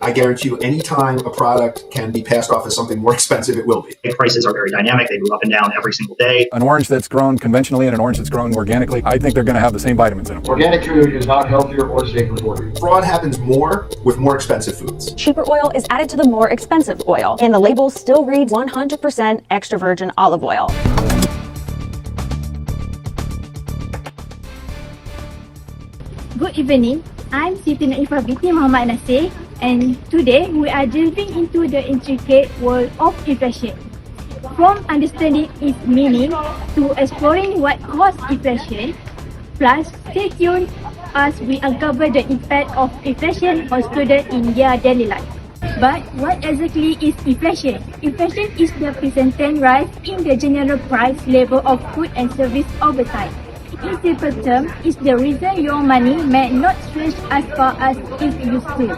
I guarantee you, anytime a product can be passed off as something more expensive, it will be. Prices are very dynamic. They move up and down every single day. An orange that's grown conventionally and an orange that's grown organically, I think they're going to have the same vitamins in them. Organic food is not healthier or safer for you. Fraud happens more with more expensive foods. Cheaper oil is added to the more expensive oil, and the label still reads 100% extra virgin olive oil. Good evening, I'm Siti Naifah binti Muhammad Nasir, and today we are delving into the intricate world of inflation. From understanding its meaning to exploring what caused inflation, plus stay tuned as we uncover the impact of inflation on students in their daily life. But what exactly is inflation? Inflation is the persistent rise in the general price level of food and service over time. In simple terms, it's the reason your money may not stretch as far as it used to.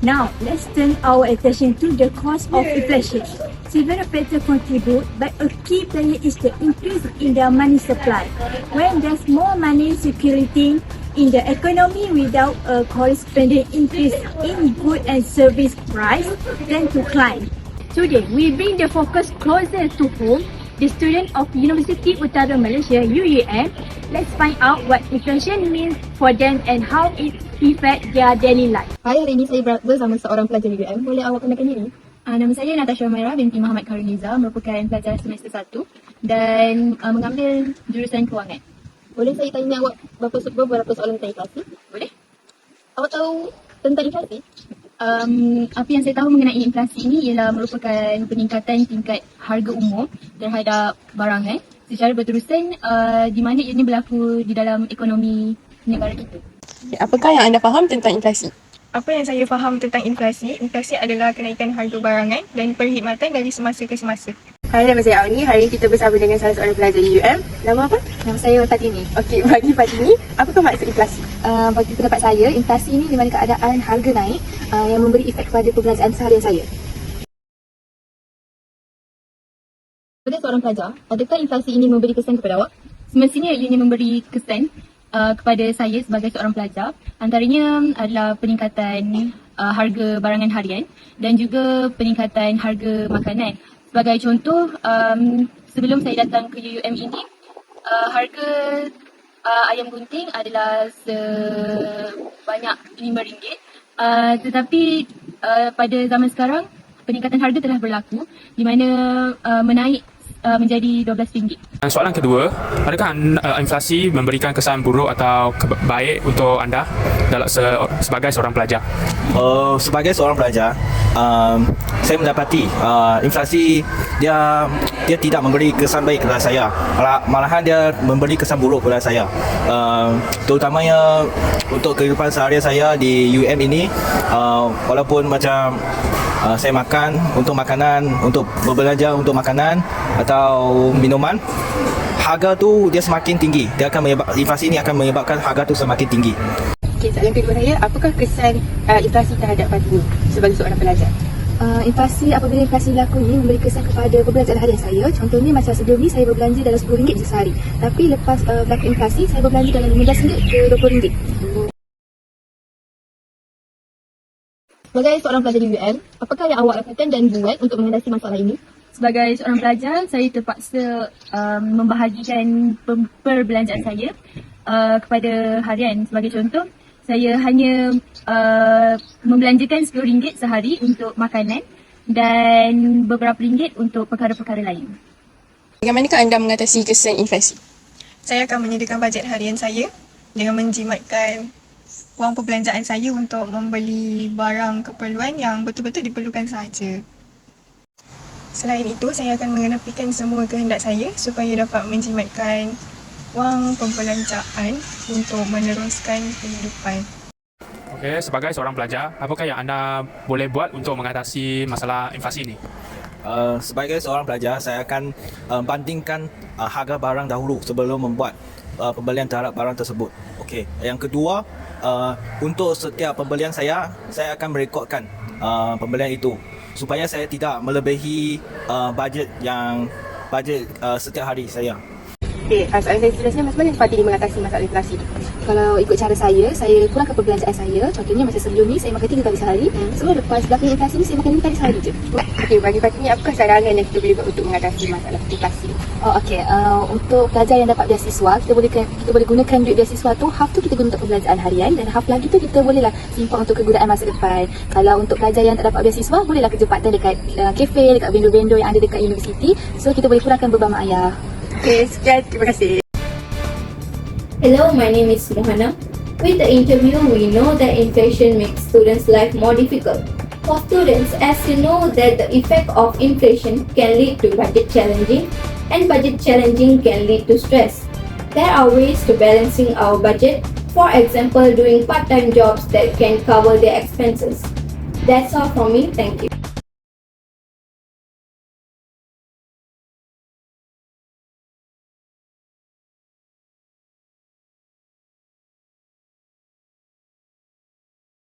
Now, let's turn our attention to the cause of inflation. Several factors contribute, but a key player is the increase in the money supply. When there's more money circulating in the economy without a corresponding increase in goods and service price, tend to climb. Today, we bring the focus closer to home. The student of University Utara Malaysia (UUM), let's find out what inflation means for them and how it affects their daily life. Hai, hari ini saya bersama seorang pelajar UUM. Boleh awak kenalkan diri? Nama saya Natasha Maira binti Muhammad Karuniza, merupakan pelajar semester 1 dan mengambil jurusan kewangan. Boleh saya tanya awak beberapa soalan tentang inflasi? Boleh? Awak tahu tentang inflasi? Apa yang saya tahu mengenai inflasi ini ialah merupakan peningkatan tingkat harga umum terhadap barangan secara berterusan di mana ini berlaku di dalam ekonomi negara kita. Apakah yang anda faham tentang inflasi? Apa yang saya faham tentang inflasi? Inflasi adalah kenaikan harga barangan dan perkhidmatan dari semasa ke semasa. Hai, nama saya Auni. Hari ini kita bersama dengan salah seorang pelajar UUM. Nama apa? Nama saya Fatini. Okey, bagi Fatini, apakah maksud inflasi? Bagi pendapat saya, inflasi ini di mana keadaan harga naik yang memberi efek kepada perbelanjaan seharian saya. Sebagai seorang pelajar, adakah inflasi ini memberi kesan kepada awak? Semestinya ianya memberi kesan kepada saya sebagai seorang pelajar. Antaranya adalah peningkatan harga barangan harian dan juga peningkatan harga makanan. Sebagai contoh, sebelum saya datang ke UUM ini, harga ayam gunting adalah sebanyak RM5. Tetapi pada zaman sekarang, peningkatan harga telah berlaku di mana menaik menjadi RM12. Soalan kedua, adakah inflasi memberikan kesan buruk atau baik untuk anda sebagai seorang pelajar? Sebagai seorang pelajar, saya mendapati inflasi dia tidak memberi kesan baik kepada saya. Malahan dia memberi kesan buruk kepada saya. Terutamanya untuk kehidupan seharian saya di UM ini, walaupun macam saya makan untuk makanan, untuk berbelanja untuk makanan atau minuman, harga tu dia semakin tinggi. Inflasi ini akan menyebabkan harga tu semakin tinggi. Okey, soalan kedua saya, apakah kesan inflasi terhadap Fatini sebagai seorang pelajar? Apabila inflasi berlaku ini memberi kesan kepada perbelanjaan harian saya. Contohnya macam sebelum ni saya berbelanja dalam RM10 sehari. Tapi lepas berlaku inflasi, saya berbelanja dalam RM15 ke RM20. Sebagai seorang pelajar di UM, apakah yang awak lakukan dan buat untuk mengatasi masalah ini? Sebagai seorang pelajar, saya terpaksa membahagikan perbelanjaan saya kepada harian. Sebagai contoh, saya hanya membelanjakan RM10 sehari untuk makanan dan beberapa ringgit untuk perkara-perkara lain. Bagaimanakah anda mengatasi kesan inflasi? Saya akan menyediakan bajet harian saya dengan menjimatkan wang perbelanjaan saya untuk membeli barang keperluan yang betul-betul diperlukan sahaja. Selain itu, saya akan mengenapikan semua kehendak saya supaya dapat menjimatkan wang perbelanjaan untuk meneruskan kehidupan. Okey, sebagai seorang pelajar, apakah yang anda boleh buat untuk mengatasi masalah inflasi ini? Sebagai seorang pelajar, saya akan bandingkan harga barang dahulu sebelum membuat pembelian terhadap barang tersebut. Okey, yang kedua, untuk setiap pembelian saya akan merekodkan pembelian itu supaya saya tidak melebihi bajet setiap hari saya. Okey, soalan saya seterusnya, macam mana Fatini mengatasi masalah inflasi? kalau ikut cara saya kurangkan perbelanjaan saya. Contohnya masa sebelum ni saya makan 3 kali sehari. Sebelum lepas belakang inflasi ni saya makan 5 kali sehari je. Okey, bagi Fatimi apakah cadangan yang kita boleh buat untuk mengatasi masalah inflasi? Untuk pelajar yang dapat beasiswa, kita boleh gunakan duit beasiswa tu, half tu kita guna untuk perbelanjaan harian dan half lagi tu kita bolehlah simpan untuk kegunaan masa depan. Kalau untuk pelajar yang tak dapat beasiswa, bolehlah kerja part time dekat kafe, dekat vendor-vendor yang ada dekat universiti. So kita boleh kurangkan beban mak ayah. Okey, sekian. Terima kasih. Hello, my name is Mohana. With the interview, we know that inflation makes students' life more difficult. For students, as you know that the effect of inflation can lead to budget challenging, and budget challenging can lead to stress. There are ways to balancing our budget, for example, doing part-time jobs that can cover their expenses. That's all from me, thank you.